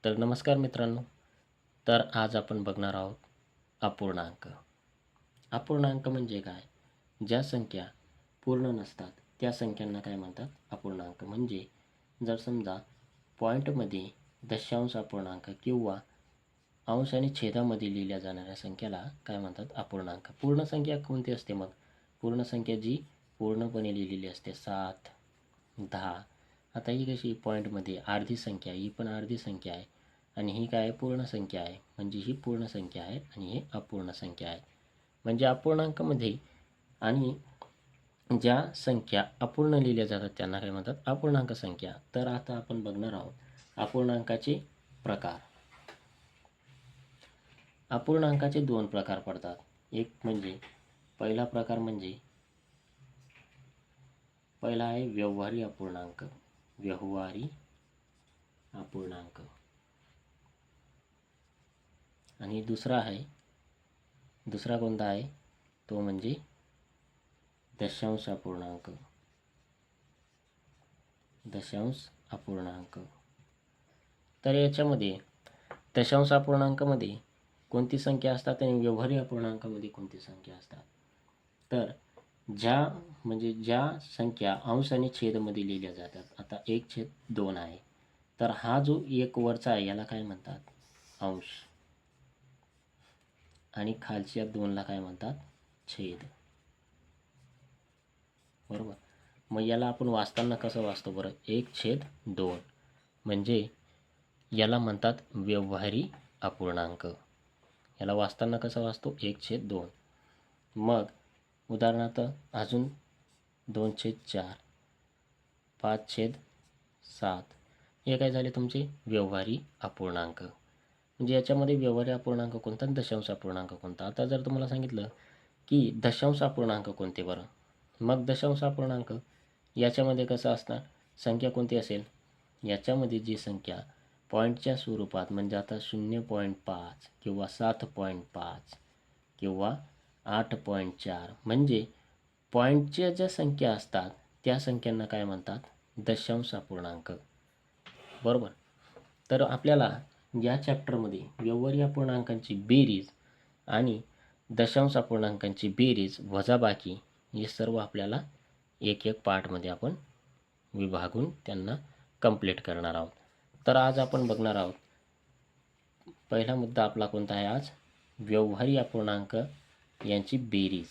तर नमस्कार मित्रांनो. तर आज आपण बघणार आहोत अपूर्णांक. अपूर्णांक म्हणजे काय? ज्या संख्या पूर्ण नसतात त्या संख्यांना काय म्हणतात? अपूर्णांक. म्हणजे जर समजा पॉईंटमध्ये दशांश अपूर्णांक किंवा अंश आणि छेदामध्ये लिहिल्या जाणाऱ्या संख्याला काय म्हणतात? अपूर्णांक. पूर्ण संख्या कोणती असते मग? पूर्ण संख्या जी पूर्णपणे लिहिलेली असते 7, 10. आता ही कशी पॉईंटमध्ये अर्धी संख्या, ही पण अर्धी संख्या आहे आणि ही काय आहे? पूर्ण संख्या आहे. म्हणजे ही पूर्ण संख्या आहे आणि ही अपूर्ण संख्या आहे. म्हणजे अपूर्णांकामध्ये आणि ज्या संख्या अपूर्ण लिहिल्या जातात त्यांना काय म्हणतात? अपूर्णांक संख्या. तर आता आपण बघणार आहोत अपूर्णांकाचे प्रकार. अपूर्णांकाचे 2 प्रकार पडतात. एक म्हणजे पहिला प्रकार म्हणजे पहिला आहे व्यवहारी अपूर्णांक. व्यवहारी अपूर्णांक. आणि दुसरा कोणता आहे? तो म्हणजे दशांश अपूर्णांक. दशांश अपूर्णांक. तर याच्यामध्ये दशांश अपूर्णांकामध्ये कोणती संख्या असतात आणि व्यवहारी अपूर्णांकामध्ये कोणती संख्या असतात? तर ज्या संख्या अंश आणि छेदमध्ये लिहिल्या जातात. आता 1/2 आहे. तर हा जो एक वरचा आहे याला काय म्हणतात? अंश. आणि खालच्या 2ला काय म्हणतात? छेद. बरोबर. मग याला आपण वाचताना कसं वाचतो बरं? 1/2 म्हणजे याला म्हणतात व्यवहारी अपूर्णांक. याला वाचताना कसं वाचतो? 1/2. मग उदाहरणार्थ अजून 2/4, 5/7 हे काय झाले तुमचे? व्यवहारी अपूर्णांक. म्हणजे याच्यामध्ये व्यवहारी अपूर्णांक कोणता? दशांश अपूर्णांक कोणता? आता जर तुम्हाला सांगितलं की दशांश अपूर्णांक कोणते बरं? मग दशांश अपूर्णांक याच्यामध्ये कसं असणार? संख्या कोणती असेल? याच्यामध्ये जी संख्या पॉईंटच्या स्वरूपात म्हणजे आता 0.5 किंवा 7.5 किंवा 8.4 म्हणजे पॉईंटच्या ज्या संख्या असतात त्या संख्यांना काय म्हणतात? दशांश अपूर्णांक. बरोबर. तर आपल्याला या चॅप्टरमध्ये व्यवहारी अपूर्णांकांची बेरीज आणि दशांश अपूर्णांकांची बेरीज वजाबाकी हे सर्व आपल्याला एक एक पार्टमध्ये आपण विभागून त्यांना कंप्लीट करणार आहोत. तर आज आपण बघणार आहोत पहिला मुद्दा आपला कोणता आहे आज? व्यवहारी अपूर्णांक यांची बेरीज.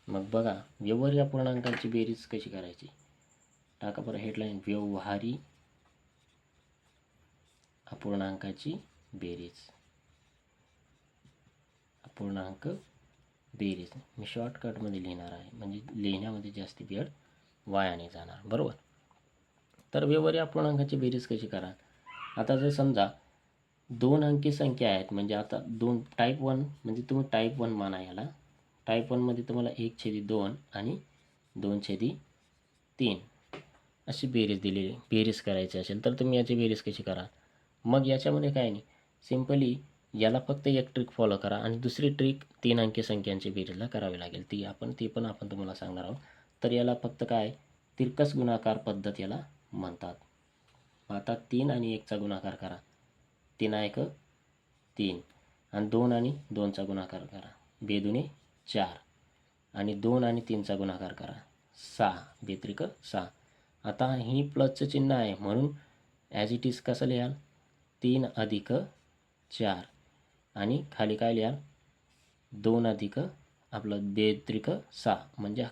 मग बघा व्यवहारी अपूर्णांकांची बेरीज कशी करायची? टाका बरं हेडलाईन, व्यवहारी अपूर्णांकाची बेरीज. अपूर्णांक बेरीज मी शॉर्टकटमध्ये लिहिणार आहे म्हणजे लिहिण्यामध्ये जास्त वेळ वाया नाही जाणार. बरोबर. तर व्यवहारी अपूर्णांकाची बेरीज कशी करा? आता जर समजा 2 अंकी संख्या आहेत म्हणजे आता टाईप 1 म्हणजे तुम्ही टाईप 1 माना याला. टाईप 1 मध्ये तुम्हाला 1/2 आणि 2/3 अशी बेरीज दिलेली. बेरीज करायची असेल तर तुम्ही याची बेरीज कशी करा? मग याच्यामध्ये काय नाही, सिम्पली याला फक्त एक ट्रिक फॉलो करा आणि दुसरी ट्रिक 3 अंकी संख्यांची बेरीजला करावी लागेल. ती पण आपण तुम्हाला सांगणार आहोत. तर याला फक्त काय तिरकस गुणाकार पद्धत याला म्हणतात. आता 3 आणि 1चा गुणाकार करा. 3 1 3 आणि 2 आणि 2चा गुणाकार करा. 2 2 4 आणि 2 आणि 3चा गुणाकार करा. 6 बेत्रिक 6. आता ही प्लसचं चिन्ह आहे म्हणून ॲज इट इज कसं लिहाल? 3 अधिक 4 आणि खाली काय लिहाल? 2 अधिक आपलं बेत्रिक 6 म्हणजे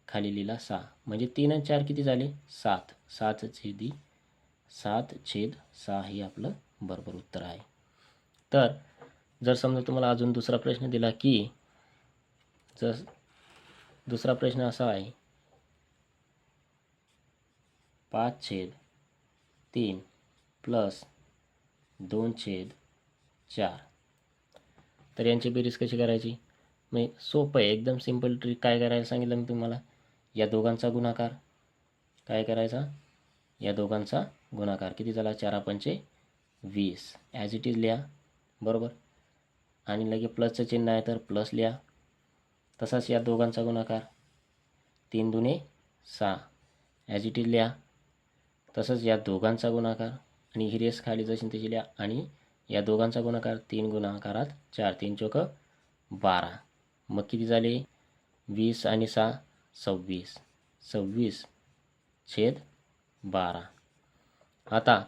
खाली लिहिला 6 म्हणजे 3 आणि 4 किती झाले? 7. 7/6 हे आपलं बरोबर उत्तर आहे. तर जर समजा तुम्हाला अजून दुसरा प्रश्न दिला की दुसरा प्रश्न असा आहे 5/3 प्लस 2/4 तर यांची बेरीज कशी करायची? म्हणजे सोपं आहे एकदम सिंपल ट्रिक. काय करायला सांगितलं मी तुम्हाला? या दोघांचा गुणाकार काय करायचा? या दोघांचा गुणाकार किती झाला? 4 पंचे 20 ॲज इट इज लिहा. बरोबर. आणि लगे प्लसचं चिन्ह आहे तर प्लस लिहा. तसाच या दोघांचा गुणाकार 3 2 6 ॲज इट इज लिहा. तसंच या दोघांचा गुणाकार आणि ही रेस खाली जशी तशी लिहा आणि या दोघांचा गुणाकार 3 गुणाकारात 4 3 चोक 12. मग किती झाले 20 आणि 6 26 26/12. आता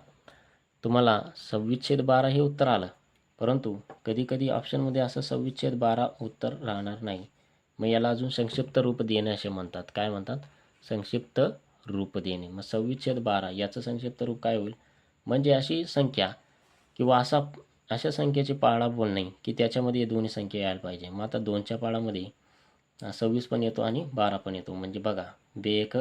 तुम्हाला 26/12 हे उत्तर आलं, परंतु कधी कधी ऑप्शनमध्ये असं 26/12 उत्तर राहणार नाही. मग याला अजून संक्षिप्त रूप देणे असे म्हणतात. काय म्हणतात? संक्षिप्त रूप देणे. मग 26/12 याचं संक्षिप्त रूप काय होईल? म्हणजे अशी संख्या किंवा अशा संख्येची पाळा बोलणे की त्याच्यामध्ये दोन्ही संख्या यायला पाहिजे. मग आता 2च्या पाळामध्ये 26 पण येतो आणि 12 पण येतो. म्हणजे बघा 2 1